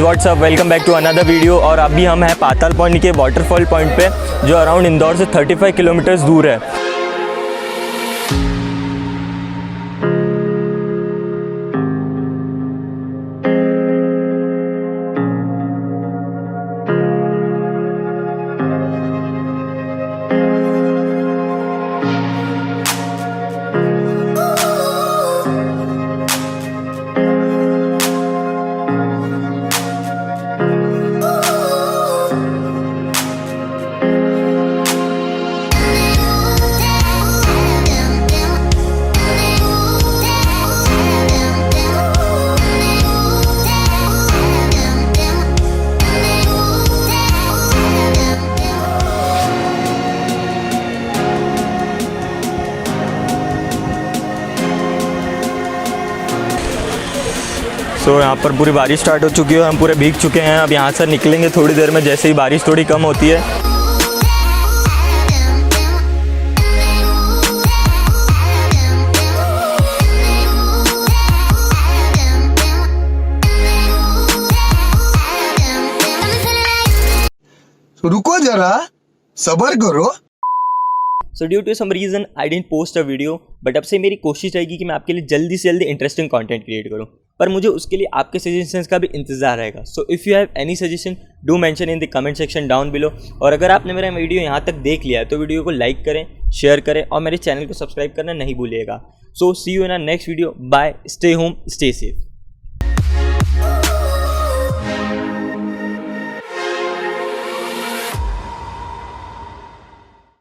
WhatsApp, welcome back to another video. और अभी हम हैं पातालपानी के वाटरफॉल पॉइंट पे, जो अराउंड इंदौर से 35 किलोमीटर्स दूर है। तो यहाँ पर पूरी बारिश स्टार्ट हो चुकी है, हम पूरे भीग चुके हैं। अब यहाँ से निकलेंगे थोड़ी देर में, जैसे ही बारिश थोड़ी कम होती है। रुको जरा, सब्र करो। So due to some reason I didn't post a video, but अब से मेरी कोशिश रहेगी कि मैं आपके लिए जल्दी से जल्दी इंटरेस्टिंग कंटेंट क्रिएट करूं। पर मुझे उसके लिए आपके सजेशंस का भी इंतजार रहेगा। So if you have any suggestion do mention in the comment section down below. और अगर आपने मेरा वीडियो यहाँ तक देख लिया है तो वीडियो को लाइक करें, शेयर करें और मेरे चैनल को सब्सक्राइब करना नहीं भूलिएगा। So see you in our next video. Bye, stay home, stay safe.